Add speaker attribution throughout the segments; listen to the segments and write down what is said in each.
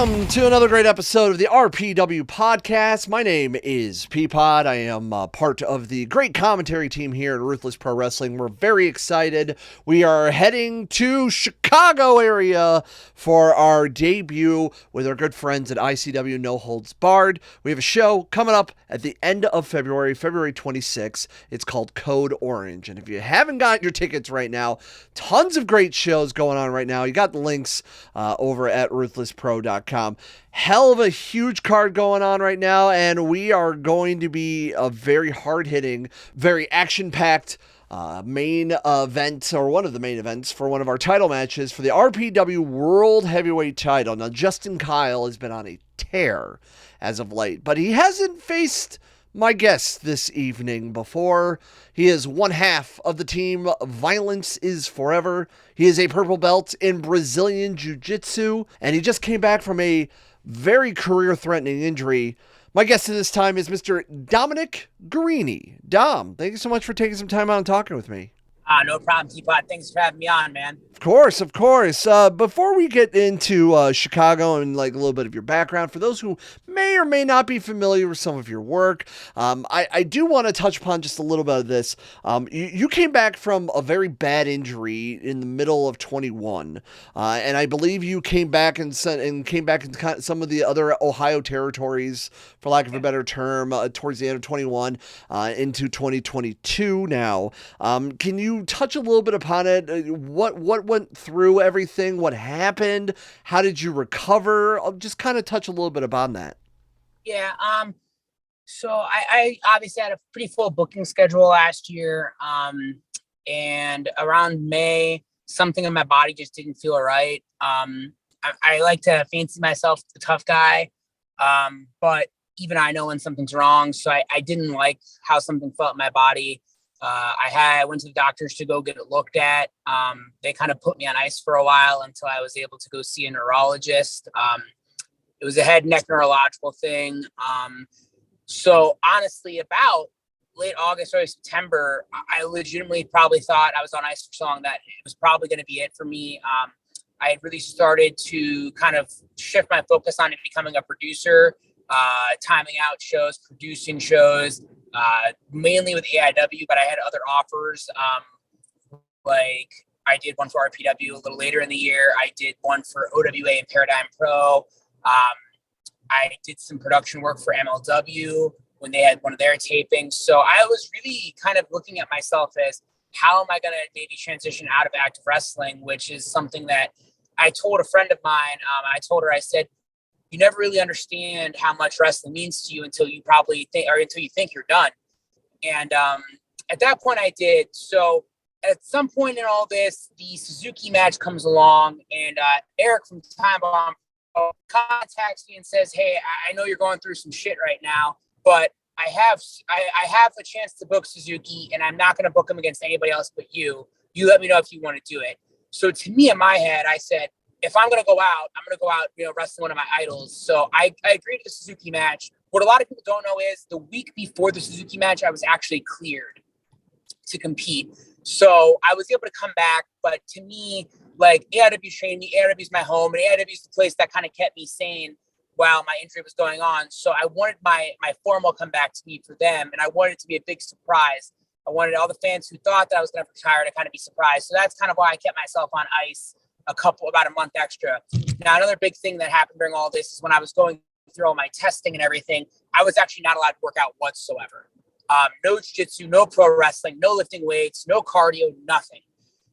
Speaker 1: Welcome to another great episode of the RPW podcast. My name is Peapod. I am part of the great commentary team here at Ruthless Pro Wrestling. We're very excited. We are heading to Chicago area for our debut with our good friends at ICW No Holds Barred. We have a show coming up at the end of February 26th. It's called Code Orange. And if you haven't got your tickets right now, tons of great shows going on right now. You got the links over at ruthlesspro.com. Hell of a huge card going on right now, and we are going to be a very hard-hitting, very action-packed main event, or one of the main events for one of our title matches for the RPW World Heavyweight title. Now, Justin Kyle has been on a tear as of late, but he hasn't faced my guest this evening before. He is one half of the team Violence is Forever. He is a purple belt in Brazilian Jiu-Jitsu, and he just came back from a very career-threatening injury. My guest at this time is Mr. Dominic Garrini. Dom, thank you so much for taking some time out and talking with me.
Speaker 2: No problem, Peapod. Thanks for having me on, man.
Speaker 1: Of course. Before we get into Chicago and like a little bit of your background, for those who may or may not be familiar with some of your work, I do want to touch upon just a little bit of this. You came back from a very bad injury in the middle of 21, and I believe you came back and came back in some of the other Ohio territories, for lack of a better term, towards the end of 21 into 2022 now. Can you touch a little bit upon it? What went through everything? What happened? How did you recover? I'll just kind of touch a little bit upon that.
Speaker 2: Yeah. So I obviously had a pretty full booking schedule last year. And around May, something in my body just didn't feel right. I like to fancy myself the tough guy. But even I know when something's wrong. So I didn't like how something felt in my body. I went to the doctors to go get it looked at. They kind of put me on ice for a while until I was able to go see a neurologist. It was a head neck neurological thing. So honestly, about late August, early September, I legitimately probably thought I was on ice for so long that it was probably going to be it for me. I had really started to kind of shift my focus on becoming a producer, timing out shows, producing shows, mainly with AIW, but I had other offers. Like I did one for RPW a little later in the year. I did one for OWA and Paradigm Pro. I did some production work for MLW when they had one of their tapings. So I was really kind of looking at myself as, how am I going to maybe transition out of active wrestling, which is something that I told a friend of mine. I told her, I said, you never really understand how much wrestling means to you until you probably think, or until you think you're done. And at that point I did. So at some point in all this, the Suzuki match comes along, and Eric from Time Bomb contacts me and says, hey, I know you're going through some shit right now, but I have a chance to book Suzuki, and I'm not going to book him against anybody else but you. You let me know if you want to do it. So to me, in my head, I said, if I'm going to go out, I'm going to go out, wrestling one of my idols. So I agreed to the Suzuki match. What a lot of people don't know is the week before the Suzuki match, I was actually cleared to compete. So I was able to come back. But to me, like, AIW trained me. AIW is my home, and AIW is the place that kind of kept me sane while my injury was going on. So I wanted my formal comeback to be for them, and I wanted it to be a big surprise. I wanted all the fans who thought that I was going to retire to kind of be surprised. So that's kind of why I kept myself on ice about a month extra. Now, another big thing that happened during all this is when I was going through all my testing and everything, I was actually not allowed to work out whatsoever. No jiu-jitsu, no pro wrestling, no lifting weights, no cardio, nothing.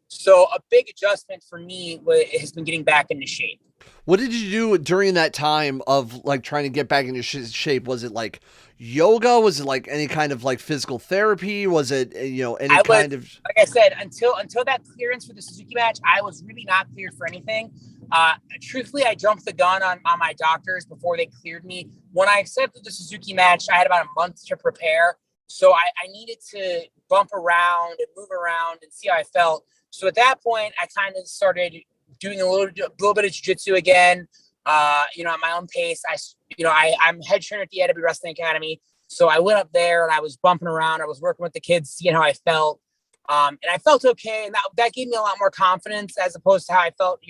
Speaker 2: So a big adjustment for me has been getting back into shape.
Speaker 1: What did you do during that time of like trying to get back into shape? Was it like yoga? Was it like any kind of like physical therapy? Was it, like
Speaker 2: I said, until that clearance for the Suzuki match, I was really not cleared for anything. Truthfully, I jumped the gun on my doctors before they cleared me. When I accepted the Suzuki match, I had about a month to prepare. So I needed to bump around and move around and see how I felt. So at that point, I kind of started doing a little bit of jiu-jitsu again, at my own pace. I'm head trainer at the AIW Wrestling Academy. So I went up there and I was bumping around. I was working with the kids, seeing how I felt. And I felt okay. And that gave me a lot more confidence as opposed to how I felt,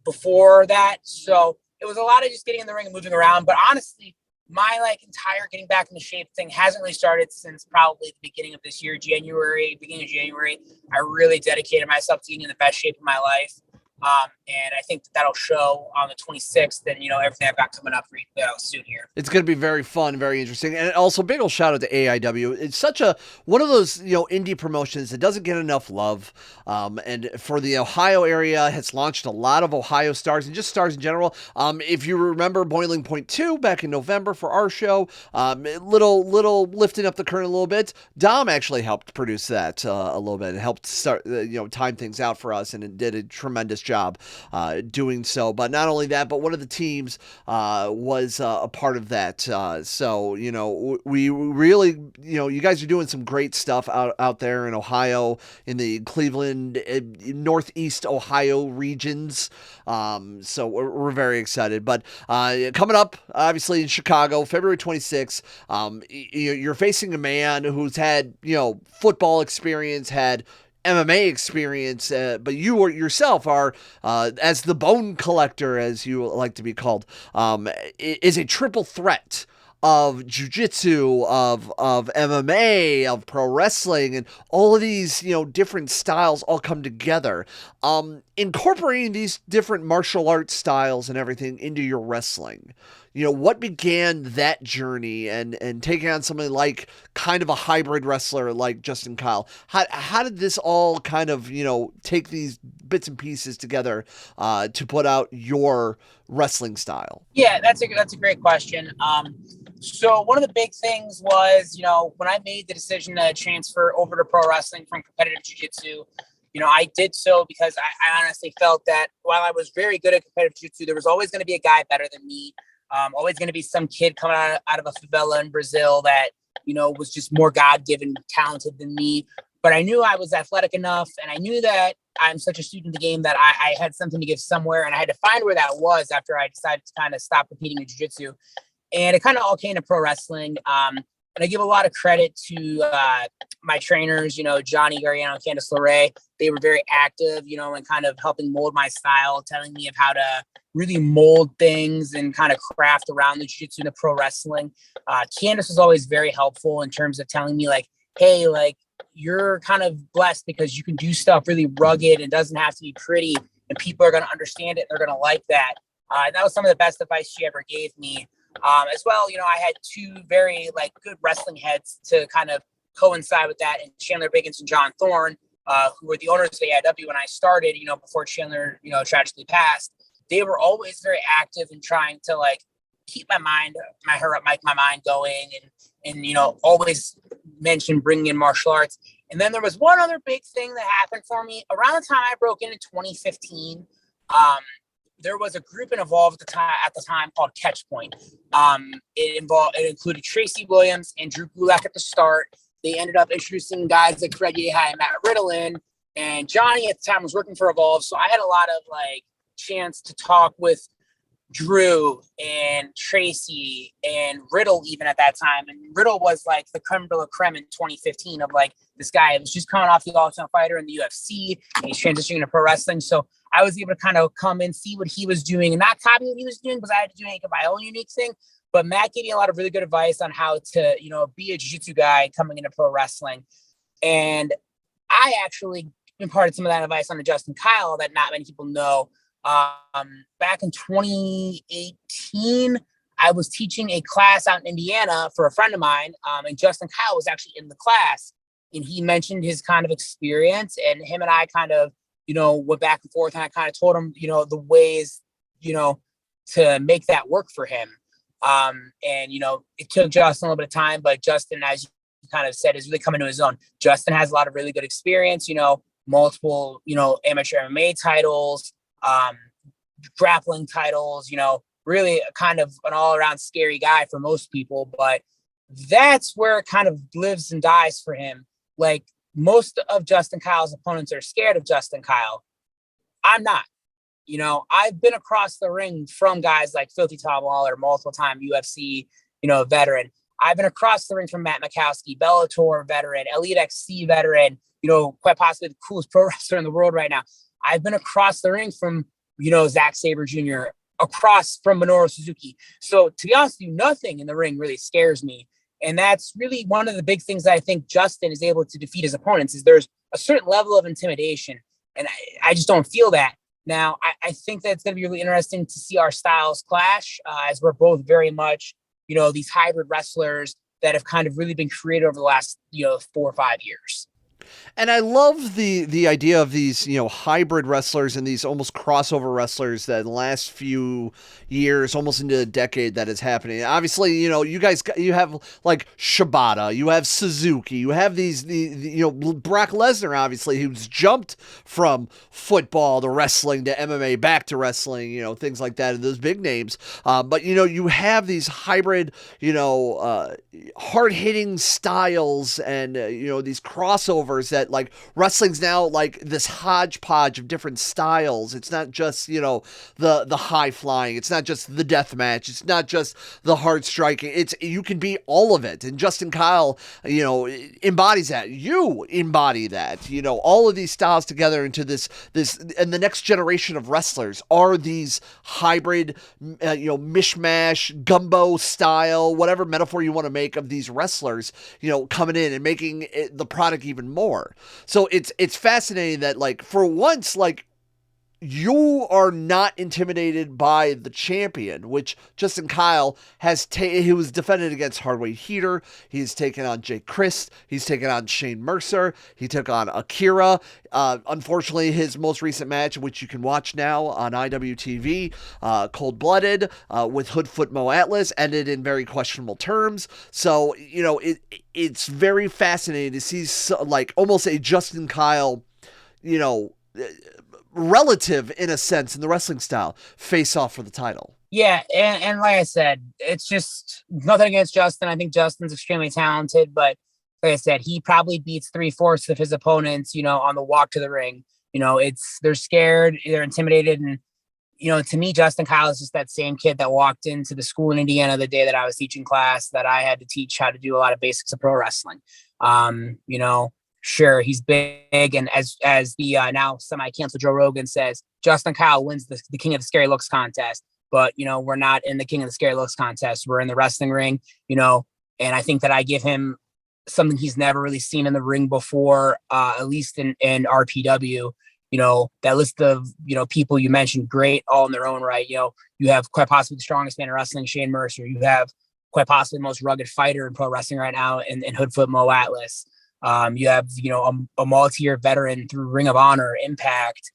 Speaker 2: before that. So it was a lot of just getting in the ring and moving around. But honestly, my like entire getting back into shape thing hasn't really started since probably the beginning of this year, beginning of January. I really dedicated myself to getting in the best shape of my life. And I think that'll show on the 26th and, everything I've got coming up soon here.
Speaker 1: It's going to be very fun, very interesting. And also big old shout out to AIW. It's such one of those, indie promotions that doesn't get enough love. And for the Ohio area, has launched a lot of Ohio stars and just stars in general. If you remember Boiling Point 2 back in November for our show, little lifting up the current a little bit. Dom actually helped produce that a little bit and helped start, time things out for us, and it did a tremendous job doing so. But not only that, but one of the teams was a part of that. So, we really, you guys are doing some great stuff out there in Ohio, in the Cleveland, Northeast Ohio regions. So we're very excited. But coming up, obviously, in Chicago, February 26th, you're facing a man who's had, football experience, had MMA experience, but you yourself are, as the Bone Collector, as you like to be called, is a triple threat of jiu-jitsu, of MMA, of pro wrestling, and all of these, different styles all come together. Incorporating these different martial arts styles and everything into your wrestling. What began that journey and taking on somebody like kind of a hybrid wrestler like Justin Kyle? How did this all kind of, take these bits and pieces together to put out your wrestling style?
Speaker 2: Yeah, that's a great question. So one of the big things was, when I made the decision to transfer over to pro wrestling from competitive jiu-jitsu, I did so because I honestly felt that while I was very good at competitive jiu-jitsu, there was always going to be a guy better than me. Always going to be some kid coming out of a favela in Brazil that, was just more God-given talented than me. But I knew I was athletic enough, and I knew that I'm such a student of the game that I had something to give somewhere, and I had to find where that was after I decided to kind of stop competing in jiu-jitsu. And it kind of all came to pro wrestling. And I give a lot of credit to my trainers, Johnny Garrini and Candice LeRae. They were very active, and kind of helping mold my style, telling me of how to really mold things and kind of craft around the jiu-jitsu and the pro wrestling. Candice was always very helpful in terms of telling me like, hey, like you're kind of blessed because you can do stuff really rugged and doesn't have to be pretty, and people are going to understand it. They're going to like that. And that was some of the best advice she ever gave me. As well, I had two very good wrestling heads to kind of coincide with that, and Chandler Biggins and John Thorne, who were the owners of AIW when I started, before Chandler, tragically passed. They were always very active in trying to keep my mind going, and always mention bringing in martial arts. And then there was one other big thing that happened for me around the time I broke in 2015. There was a group involved at the time called Catchpoint. It included Tracy Williams and Drew Gulak at the start. They ended up introducing guys like Fred Yehi and Matt Riddle in, and Johnny at the time was working for Evolve. So I had a lot of chance to talk with Drew and Tracy and Riddle even at that time. And Riddle was the creme de la creme in 2015 of this guy who was just coming off the All-Time Fighter in the UFC, and he's transitioning to pro wrestling. So I was able to kind of come and see what he was doing and not copy what he was doing because I had to do my own unique thing. But Matt gave me a lot of really good advice on how to, be a jiu-jitsu guy coming into pro wrestling. And I actually imparted some of that advice on to Justin Kyle that not many people know. Back in 2018, I was teaching a class out in Indiana for a friend of mine, and Justin Kyle was actually in the class, and he mentioned his kind of experience, and him and I kind of, went back and forth, and I kind of told him, the ways, to make that work for him. And, it took Justin a little bit of time, but Justin, as you kind of said, is really coming to his own. Justin has a lot of really good experience, multiple, amateur MMA titles, grappling titles, really kind of an all-around scary guy for most people, but that's where it kind of lives and dies for him. Most of Justin Kyle's opponents are scared of Justin Kyle. I'm not. I've been across the ring from guys like Filthy Tom Lawler, multiple-time UFC, veteran. I've been across the ring from Matt Makowski, Bellator veteran, Elite XC veteran, quite possibly the coolest pro wrestler in the world right now. I've been across the ring from, Zack Sabre Jr., across from Minoru Suzuki. So to be honest with you, nothing in the ring really scares me. And that's really one of the big things that I think Justin is able to defeat his opponents is there's a certain level of intimidation. And I just don't feel that. Now, I think that it's going to be really interesting to see our styles clash as we're both very much, these hybrid wrestlers that have kind of really been created over the last, 4 or 5 years.
Speaker 1: And I love the idea of these, hybrid wrestlers and these almost crossover wrestlers that in the last few years, almost into a decade, that is happening. Obviously, you guys, you have like Shibata, you have Suzuki, you have these, Brock Lesnar, obviously, who's jumped from football to wrestling to MMA back to wrestling, things like that, and those big names. But, you have these hybrid, hard-hitting styles and, these crossovers that like wrestling's now like this hodgepodge of different styles. It's not just, the high flying. It's not just the death match. It's not just the hard striking. You can be all of it. And Justin Kyle, embodies that. You embody that, all of these styles together into this, and the next generation of wrestlers are these hybrid, mishmash, gumbo style, whatever metaphor you want to make of these wrestlers, coming in and making the product even more. So it's fascinating that like for once, like you are not intimidated by the champion, which Justin Kyle has he was defended against Hardway Heater. He's taken on Jay Christ. He's taken on Shane Mercer. He took on Akira. Unfortunately, his most recent match, which you can watch now on IWTV, Cold Blooded, with Hoodfoot Mo Atlas, ended in very questionable terms. So, it's very fascinating to see like almost a Justin Kyle, relative in a sense in the wrestling style face off for the title.
Speaker 2: Yeah, and like I said, it's just nothing against Justin. I think Justin's extremely talented, but like I said, he probably beats 3/4 of his opponents, on the walk to the ring. They're scared, they're intimidated, and to me, Justin Kyle is just that same kid that walked into the school in Indiana the day that I was teaching class, that I had to teach how to do a lot of basics of pro wrestling. Sure, he's big, and as the now semi-canceled Joe Rogan says, Justin Kyle wins the King of the Scary Looks contest. But we're not in the King of the Scary Looks contest. We're in the wrestling ring, and I think that I give him something he's never really seen in the ring before, at least in RPW. That list of people you mentioned, great, all in their own right. You have quite possibly the strongest man in wrestling, Shane Mercer. You have quite possibly the most rugged fighter in pro wrestling right now, in Hoodfoot Mo Atlas. You have, a multi-year veteran through Ring of Honor, Impact,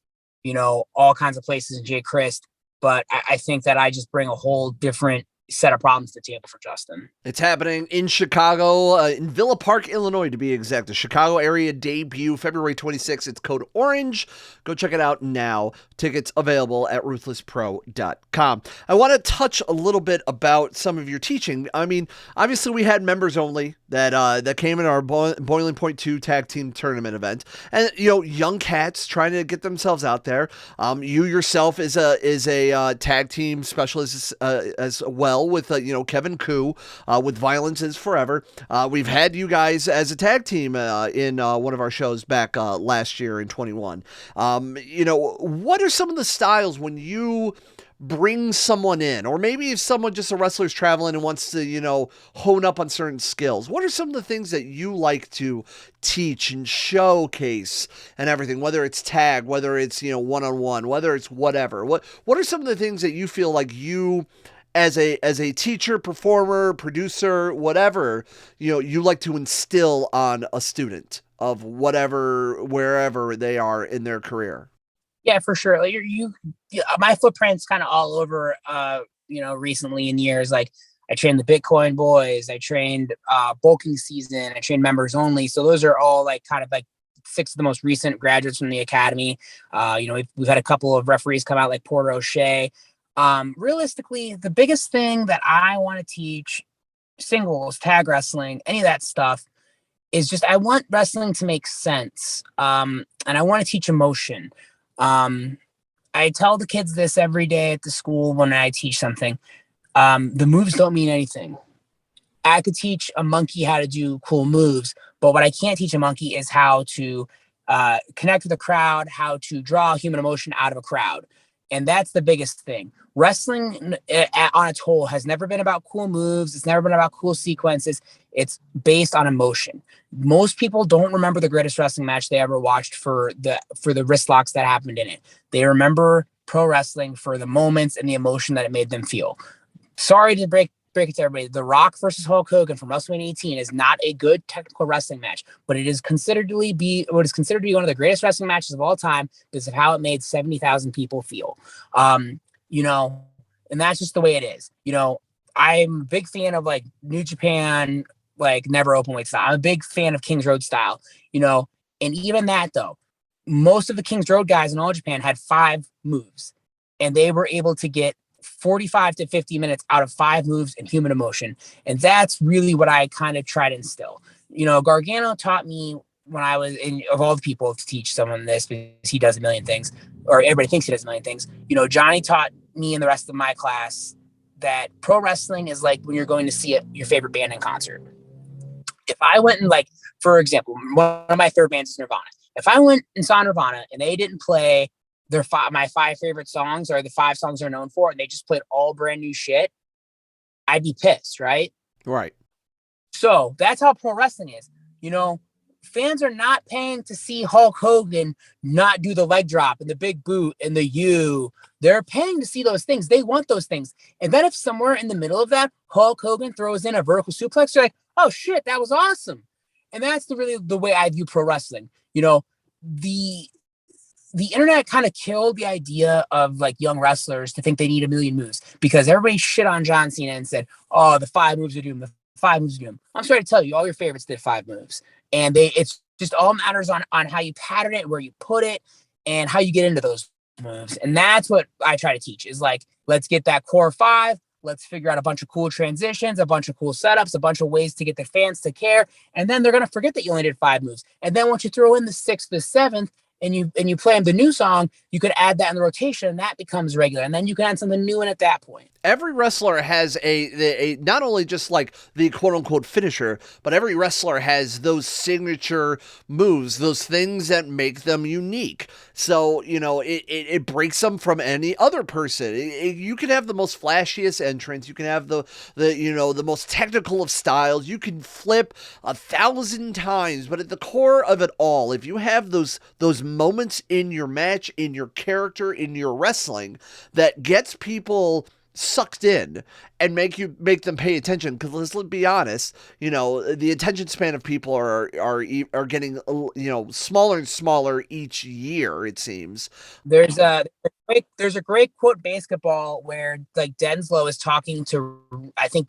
Speaker 2: all kinds of places in Jay Christ. But I think that I just bring a whole different set of problems to the table for Justin.
Speaker 1: It's happening in Chicago, in Villa Park, Illinois, to be exact. The Chicago area debut, February 26th. It's code ORANGE. Go check it out now. Tickets available at ruthlesspro.com. I want to touch a little bit about some of your teaching. I mean, obviously we had members only that came in our Boiling Point 2 tag team tournament event. And, young cats trying to get themselves out there. You yourself is a tag team specialist as well with, Kevin Koo, with Violence is Forever. We've had you guys as a tag team in one of our shows back last year in 21. What are some of the styles when you bring someone in, or maybe if someone, just a wrestler's traveling and wants to, hone up on certain skills, what are some of the things that you like to teach and showcase and everything, whether it's tag, whether it's, one-on-one, whether it's whatever, what are some of the things that you feel like you, as a teacher, performer, producer, whatever, you like to instill on a student of wherever they are in their career?
Speaker 2: Yeah, for sure. Like my footprint's kind of all over, recently in years. Like I trained the Bitcoin Boys, I trained Bulking Season, I trained Members Only. So those are all like kind of like 6 of the most recent graduates from the academy. We've had a couple of referees come out like Porter O'Shea. Realistically, the biggest thing that I want to teach, singles, tag wrestling, any of that stuff, is just I want wrestling to make sense. And I want to teach emotion. I tell the kids this every day at the school when I teach something. The moves don't mean anything. I could teach a monkey how to do cool moves, but what I can't teach a monkey is how to connect with a crowd, how to draw human emotion out of a crowd. And that's the biggest thing. Wrestling on its whole has never been about cool moves. It's never been about cool sequences. It's based on emotion. Most people don't remember the greatest wrestling match they ever watched for the wrist locks that happened in it. They remember pro wrestling for the moments and the emotion that it made them feel. Sorry to break it to everybody. The Rock versus Hulk Hogan from WrestleMania 18 is not a good technical wrestling match, but it is considered to be one of the greatest wrestling matches of all time because of how it made 70,000 people feel. You know, and that's just the way it is. You know, I'm a big fan of like New Japan, like never open weight style. I'm a big fan of King's Road style, you know, and even that though, most of the King's Road guys in All Japan had 5 moves and they were able to get 45 to 50 minutes out of 5 moves and human emotion. And that's really what I kind of try to instill. You know, Gargano taught me when I was of all the people to teach someone this because he does a million things, or everybody thinks he does a million things. You know, Johnny taught me and the rest of my class that pro wrestling is like when you're going to see your favorite band in concert. If I went and like, for example, one of my favorite bands is Nirvana. If I went and saw Nirvana and they didn't play my 5 favorite songs or the 5 songs they're known for, and they just played all brand new shit, I'd be pissed, right?
Speaker 1: Right.
Speaker 2: So that's how pro wrestling is. You know, fans are not paying to see Hulk Hogan not do the leg drop and the big boot and the U. They're paying to see those things. They want those things. And then if somewhere in the middle of that, Hulk Hogan throws in a vertical suplex, they're like, oh shit, that was awesome. And that's really the way I view pro wrestling. You know, the internet kind of killed the idea of like young wrestlers to think they need a million moves because everybody shit on John Cena and said, oh, the 5 moves of doom, the 5 moves of doom. I'm sorry to tell you, all your favorites did 5 moves. And it's just all matters on how you pattern it, where you put it, and how you get into those moves. And that's what I try to teach is like, let's get that core 5. Let's figure out a bunch of cool transitions, a bunch of cool setups, a bunch of ways to get the fans to care. And then they're going to forget that you only did 5 moves. And then once you throw in the 6th, the 7th, and you play them the new song, you could add that in the rotation, and that becomes regular. And then you can add something new in at that point.
Speaker 1: Every wrestler has a not only just like the quote unquote finisher, but every wrestler has those signature moves, those things that make them unique. So, you know, it breaks them from any other person. You can have the most flashiest entrance. You can have the most technical of styles. You can flip 1,000 times, but at the core of it all, if you have those moments in your match, in your character, in your wrestling that gets people sucked in and make them pay attention, because let's be honest, you know, the attention span of people are getting, you know, smaller and smaller each year, it seems.
Speaker 2: There's a great quote basketball where like Denslow is talking to I think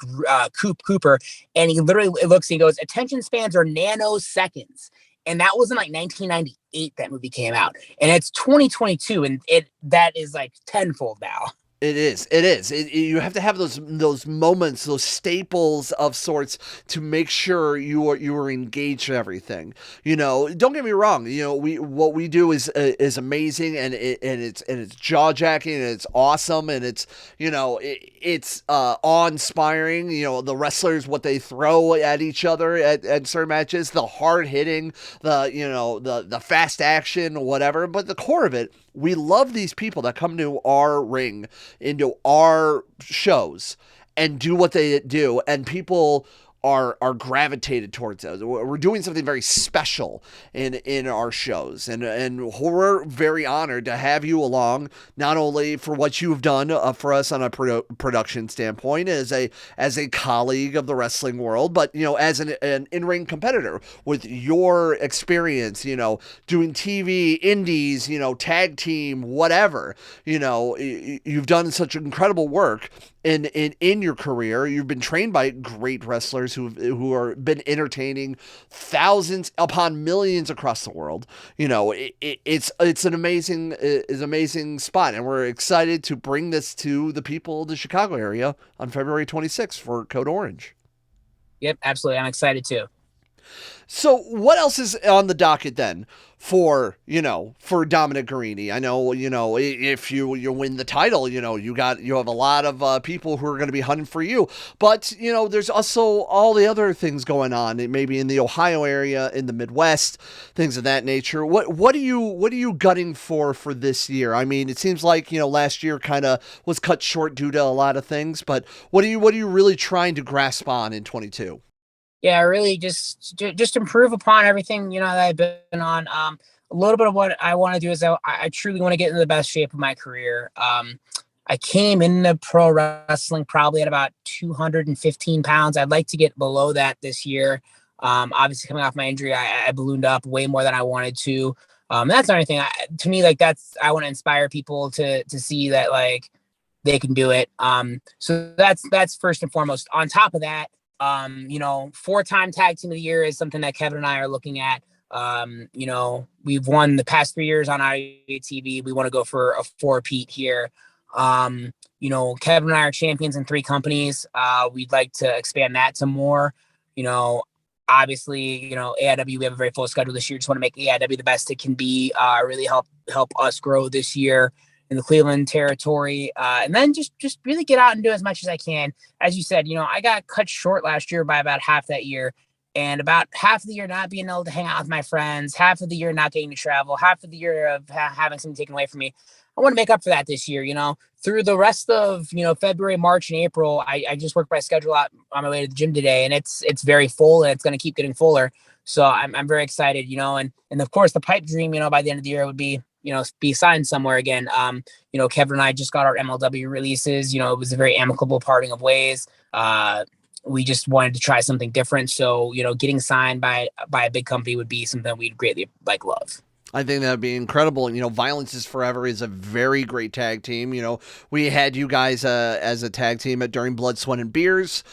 Speaker 2: Cooper, and he literally looks and he goes, attention spans are nanoseconds. And that was in like 1998 that movie came out, and it's 2022, and that is like tenfold now.
Speaker 1: It is. You have to have those moments, those staples of sorts to make sure you are engaged in everything. You know, don't get me wrong. You know, what we do is amazing, and it's jaw jacking, and it's awesome, and it's, you know, it's awe inspiring. You know, the wrestlers, what they throw at each other at certain matches, the hard hitting, the fast action, whatever. But the core of it, we love these people that come to our ring, into our shows, and do what they do, and people are gravitated towards us. We're doing something very special in our shows, and we're very honored to have you along, not only for what you've done for us on a production standpoint as a colleague of the wrestling world, but, you know, as an in-ring competitor with your experience, you know, doing TV, indies, you know, tag team, whatever. You know, you've done such incredible work in your career. You've been trained by great wrestlers who are been entertaining thousands upon millions across the world. You know, it's an amazing spot, and we're excited to bring this to the people of the Chicago area on February 26th for Code Orange.
Speaker 2: Yep, absolutely. I'm excited too.
Speaker 1: So what else is on the docket then for, for Dominic Garrini? I know, if you win the title, you have a lot of people who are going to be hunting for you. But, there's also all the other things going on, maybe in the Ohio area, in the Midwest, things of that nature. What are you gunning for this year? I mean, it seems like, last year kind of was cut short due to a lot of things, but what are you really trying to grasp on in 22?
Speaker 2: Yeah, really just improve upon everything, that I've been on. A little bit of what I want to do is I truly want to get into the best shape of my career. I came into pro wrestling probably at about 215 pounds. I'd like to get below that this year. Obviously coming off my injury, I ballooned up way more than I wanted to. That's not anything to me, like I want to inspire people to see that like they can do it. So that's first and foremost. On top of that, 4-time tag team of the year is something that Kevin and I are looking at. We've won the past 3 years on IWTV. We want to go for a 4-peat here. Kevin and I are champions in 3 companies. We'd like to expand that to more. Obviously, AIW, we have a very full schedule this year. Just want to make AIW the best it can be. Really help us grow this year in the Cleveland territory, and then just really get out and do as much as I can. As you said, I got cut short last year by about half that year, and about half of the year not being able to hang out with my friends, half of the year not getting to travel, half of the year of having something taken away from me. I want to make up for that this year. Through the rest of February, March, and April, I just worked my schedule out on my way to the gym today, and it's very full, and it's going to keep getting fuller. So I'm very excited. And of course the pipe dream, by the end of the year would be be signed somewhere again. Kevin and I just got our MLW releases. It was a very amicable parting of ways. We just wanted to try something different. So, getting signed by a big company would be something that we'd greatly love.
Speaker 1: I think that'd be incredible. Violence is Forever is a very great tag team. We had you guys as a tag team during Blood, Sweat, and Beers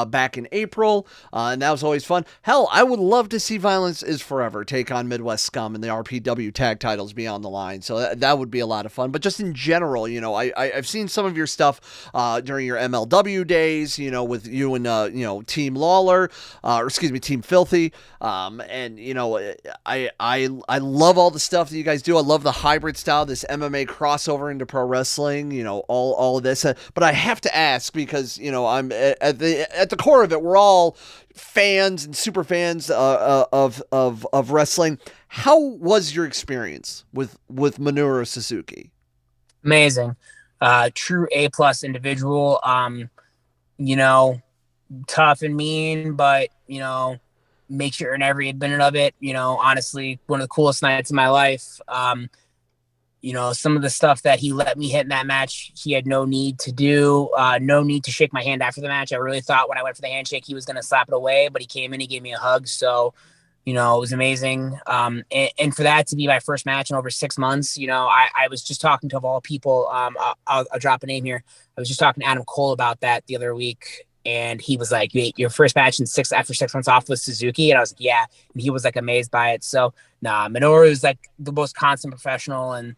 Speaker 1: back in April, and that was always fun. Hell, I would love to see Violence is Forever take on Midwest Scum and the RPW tag titles beyond the line. So that would be a lot of fun. But just in general, I've seen some of your stuff during your MLW days, with you and, Team Lawler, Team Filthy. And, I love all the stuff that you guys do. I love the hybrid style, this MMA crossover into pro wrestling, all of this. But I have to ask because, I'm at the core of it, we're all fans and super fans of wrestling. How was your experience with Minoru Suzuki?
Speaker 2: Amazing. True A+ individual. Tough and mean, but, make sure in every minute of it, honestly, one of the coolest nights of my life. Some of the stuff that he let me hit in that match, he had no need to do, no need to shake my hand after the match. I really thought when I went for the handshake, he was going to slap it away, but he came in, he gave me a hug. So, it was amazing. And for that to be my first match in over 6 months, I was just talking to, of all people, I'll drop a name here. I was just talking to Adam Cole about that the other week. And he was like, "Wait, your first match after 6 months off with Suzuki?" And I was like, "Yeah." And he was like amazed by it. So Minoru is like the most constant professional. And,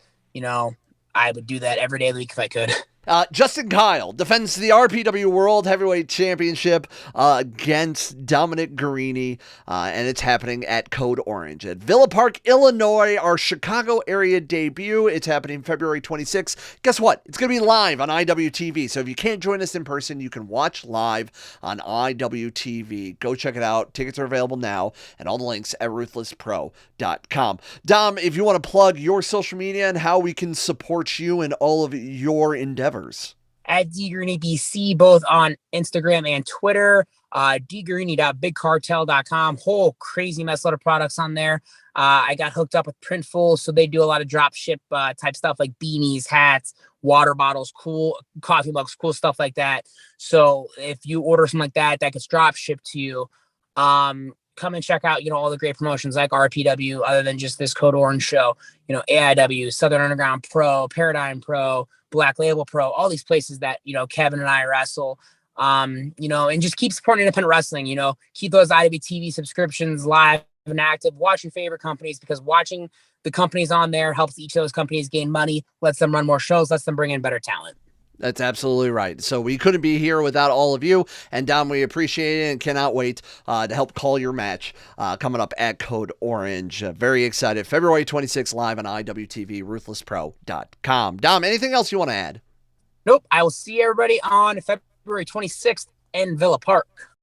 Speaker 2: I would do that every day of the week if I could.
Speaker 1: Justin Kyle defends the RPW World Heavyweight Championship against Dominic Garrini, and it's happening at Code Orange at Villa Park, Illinois, our Chicago area debut. It's happening February 26th. Guess what? It's going to be live on IWTV, so if you can't join us in person, you can watch live on IWTV. Go check it out. Tickets are available now, and all the links at ruthlesspro.com. Dom, if you want to plug your social media and how we can support you in all of your endeavors.
Speaker 2: At DGarrini both on Instagram and Twitter. dgarrini.bigcartel.com. Whole crazy mess load of products on there. I got hooked up with Printful, so they do a lot of drop ship type stuff like beanies, hats, water bottles, cool coffee mugs, cool stuff like that. So if you order something like that gets drop shipped to you, come and check out, all the great promotions like RPW, other than just this Code Orange show, AIW, Southern Underground Pro, Paradigm Pro, Black Label Pro, all these places that, Kevin and I wrestle, and just keep supporting independent wrestling, keep those IWTV subscriptions live and active, watch your favorite companies, because watching the companies on there helps each of those companies gain money, lets them run more shows, lets them bring in better talent.
Speaker 1: That's absolutely right. So we couldn't be here without all of you. And Dom, we appreciate it and cannot wait to help call your match coming up at Code Orange. Very excited. February 26th live on IWTV, ruthlesspro.com. Dom, anything else you want to add?
Speaker 2: Nope. I will see everybody on February 26th in Villa Park.